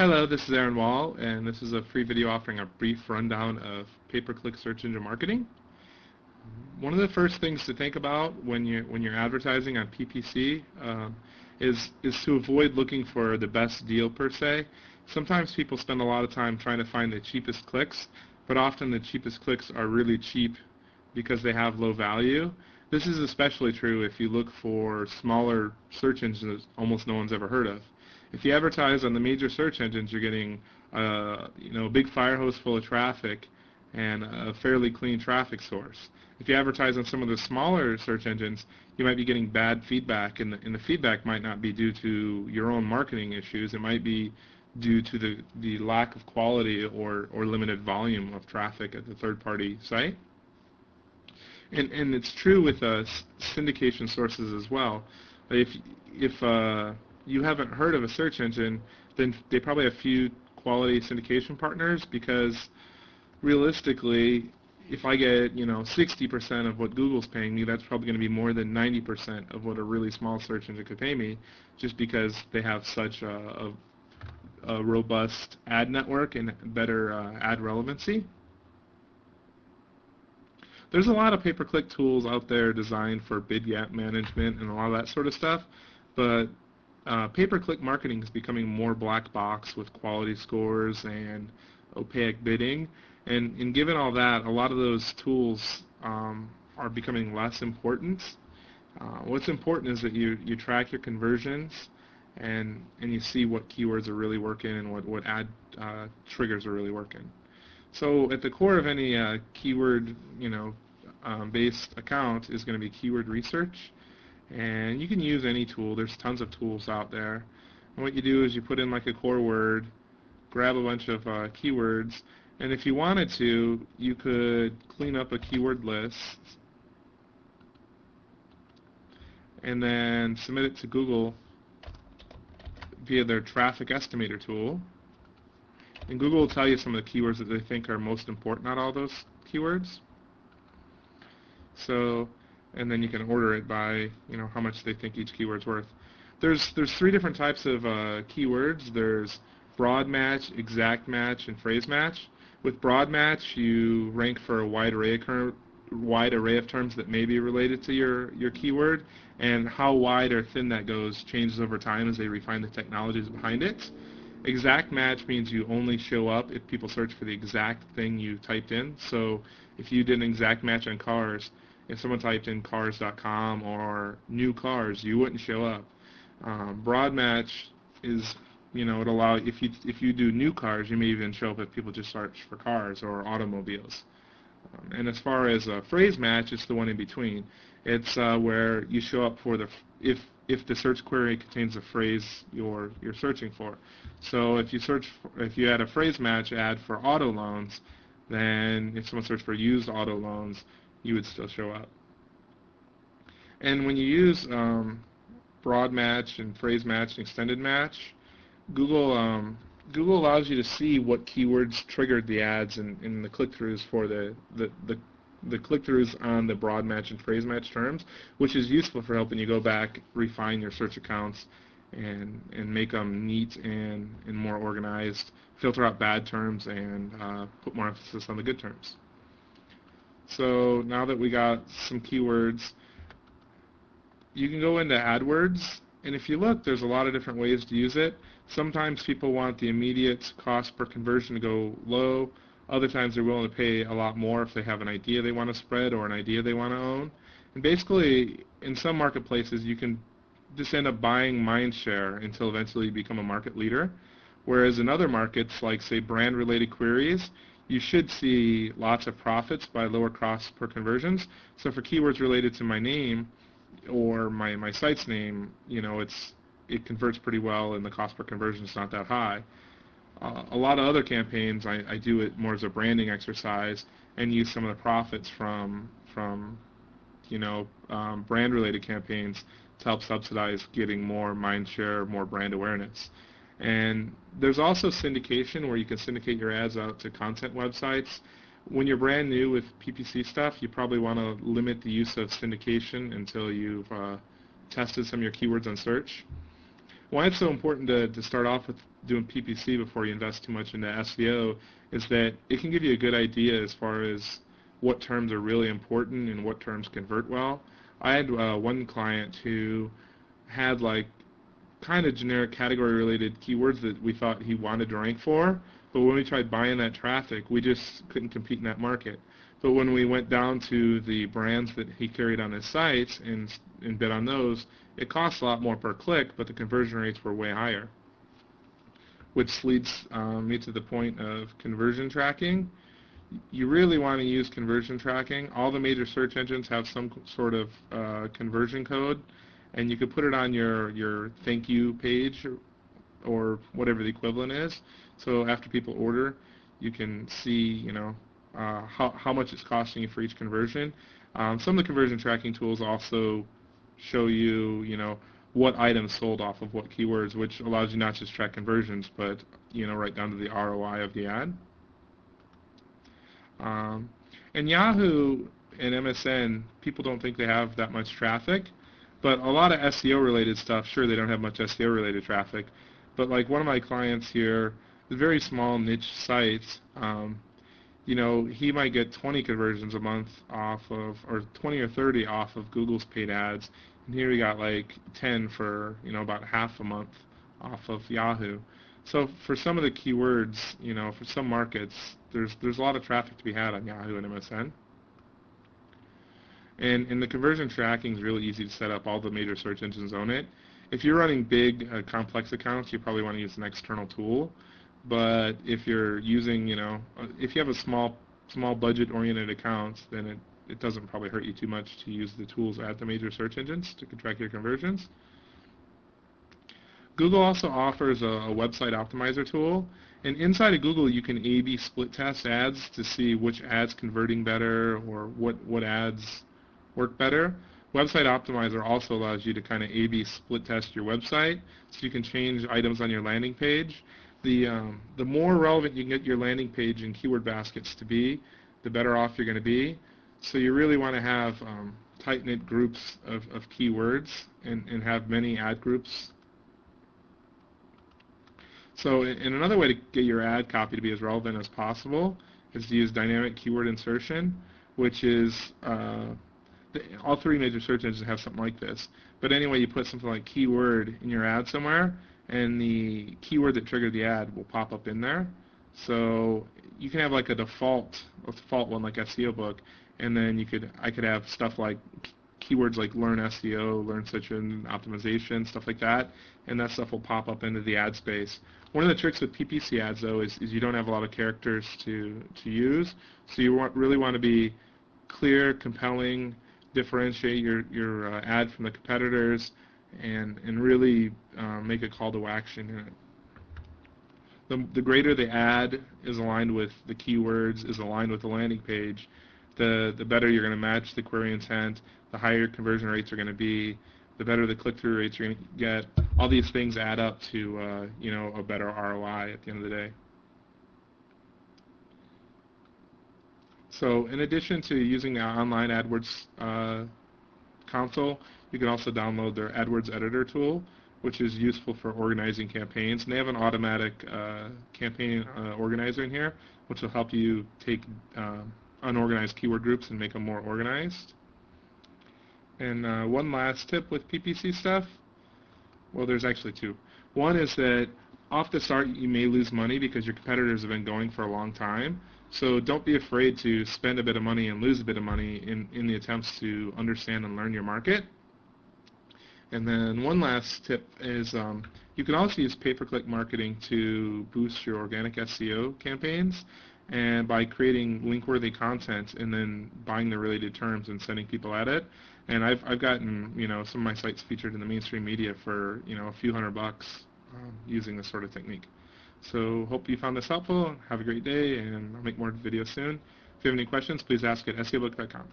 Hello, this is Aaron Wall, and this is a free video offering a brief rundown of pay-per-click search engine marketing. One of the first things to think about when you're advertising on PPC is to avoid looking for the best deal per se. Sometimes people spend a lot of time trying to find the cheapest clicks, but often the cheapest clicks are really cheap because they have low value. This is especially true if you look for smaller search engines that almost no one's ever heard of. If you advertise on the major search engines, you're getting a big fire hose full of traffic and a fairly clean traffic source. If you advertise on some of the smaller search engines, you might be getting bad feedback, and the feedback might not be due to your own marketing issues. It might be due to the lack of quality or limited volume of traffic at the third-party site. And it's true with syndication sources as well. If you haven't heard of a search engine, then they probably have few quality syndication partners, because realistically, if I get 60% of what Google's paying me, that's probably going to be more than 90% of what a really small search engine could pay me, just because they have such a robust ad network and better ad relevancy. There's a lot of pay-per-click tools out there designed for bid gap management and a lot of that sort of stuff, but pay-per-click marketing is becoming more black box with quality scores and opaque bidding, and given all that, a lot of those tools are becoming less important. What's important is that you track your conversions and you see what keywords are really working and what ad triggers are really working. So at the core of any keyword based account is going to be keyword research. And you can use any tool. There's tons of tools out there. And what you do is you put in like a core word, grab a bunch of keywords, and if you wanted to, you could clean up a keyword list and then submit it to Google via their traffic estimator tool. And Google will tell you some of the keywords that they think are most important out of all those keywords. So, and then you can order it by how much they think each keyword's worth. There's three different types of keywords. There's broad match, exact match, and phrase match. With broad match, you rank for a wide array of terms that may be related to your keyword, and how wide or thin that goes changes over time as they refine the technologies behind it. Exact match means you only show up if people search for the exact thing you typed in. So if you did an exact match on cars, if someone typed in cars.com or new cars, you wouldn't show up. Broad match is, it allow if you do new cars, you may even show up if people just search for cars or automobiles. And as far as a phrase match, it's the one in between. It's where you show up for if the search query contains a phrase you're searching for. So if you had a phrase match ad for auto loans, then if someone searched for used auto loans, you would still show up. And when you use broad match and phrase match and extended match, Google allows you to see what keywords triggered the ads and the click-throughs for the click-throughs on the broad match and phrase match terms, which is useful for helping you go back, refine your search accounts, and make them neat and more organized, filter out bad terms, and put more emphasis on the good terms. So now that we got some keywords, you can go into AdWords, and if you look, there's a lot of different ways to use it. Sometimes people want the immediate cost per conversion to go low. Other times they're willing to pay a lot more if they have an idea they want to spread or an idea they want to own. And basically, in some marketplaces, you can just end up buying mind share until eventually you become a market leader. Whereas in other markets, like say brand-related queries, you should see lots of profits by lower costs per conversions. So for keywords related to my name or my site's name, it converts pretty well and the cost per conversion is not that high. A lot of other campaigns, I do it more as a branding exercise and use some of the profits from brand-related campaigns to help subsidize getting more mind share, more brand awareness. And there's also syndication, where you can syndicate your ads out to content websites. When you're brand new with PPC stuff, you probably want to limit the use of syndication until you've tested some of your keywords on search. Why it's so important to start off with doing PPC before you invest too much into SEO is that it can give you a good idea as far as what terms are really important and what terms convert well. I had one client who had like kind of generic category related keywords that we thought he wanted to rank for, but when we tried buying that traffic, we just couldn't compete in that market. But when we went down to the brands that he carried on his sites and bid on those, it cost a lot more per click, but the conversion rates were way higher. Which leads me to the point of conversion tracking. You really want to use conversion tracking. All the major search engines have some sort of conversion code, and you could put it on your thank you page or whatever the equivalent is. So after people order, you can see, how much it's costing you for each conversion. Some of the conversion tracking tools also show you, what items sold off of what keywords, which allows you not just track conversions, but right down to the ROI of the ad. And Yahoo and MSN, people don't think they have that much traffic, but a lot of SEO related stuff, sure, they don't have much SEO related traffic, but like one of my clients here, very small niche sites, he might get 20 conversions a month off of, or 20 or 30 off of Google's paid ads, and here we got like 10 for, about half a month off of Yahoo. So for some of the keywords, for some markets, there's a lot of traffic to be had on Yahoo and MSN. And the conversion tracking is really easy to set up. All the major search engines own it. If you're running big, complex accounts, you probably want to use an external tool. But if you're using, if you have a small budget-oriented accounts, then it doesn't probably hurt you too much to use the tools at the major search engines to track your conversions. Google also offers a website optimizer tool, and inside of Google you can A/B split test ads to see which ads converting better or what ads work better. Website Optimizer also allows you to kind of A/B split test your website, so you can change items on your landing page. The more relevant you can get your landing page and keyword baskets to be, the better off you're going to be. So you really want to have tight-knit groups of keywords and have many ad groups. So and another way to get your ad copy to be as relevant as possible is to use dynamic keyword insertion, which is all three major search engines have something like this. But anyway, you put something like keyword in your ad somewhere, and the keyword that triggered the ad will pop up in there. So you can have like a default one like SEO book, and then I could have stuff like keywords like learn SEO, learn search engine optimization, stuff like that, and that stuff will pop up into the ad space. One of the tricks with PPC ads though is you don't have a lot of characters to use, so you really want to be clear, compelling, differentiate your ad from the competitors, and really make a call to action in it. The greater the ad is aligned with the keywords, is aligned with the landing page, the better you're going to match the query intent, the higher conversion rates are going to be, the better the click-through rates you're going to get. All these things add up to a better ROI at the end of the day. So in addition to using the online AdWords console, you can also download their AdWords editor tool, which is useful for organizing campaigns. And they have an automatic campaign organizer in here, which will help you take unorganized keyword groups and make them more organized. And one last tip with PPC stuff, well, there's actually two. One is that off the start you may lose money because your competitors have been going for a long time. So don't be afraid to spend a bit of money and lose a bit of money in the attempts to understand and learn your market. And then one last tip is you can also use pay-per-click marketing to boost your organic SEO campaigns, and by creating link-worthy content and then buying the related terms and sending people at it. And I've gotten some of my sites featured in the mainstream media for a few $100 using this sort of technique. So hope you found this helpful. Have a great day, and I'll make more videos soon. If you have any questions, please ask at SEObook.com.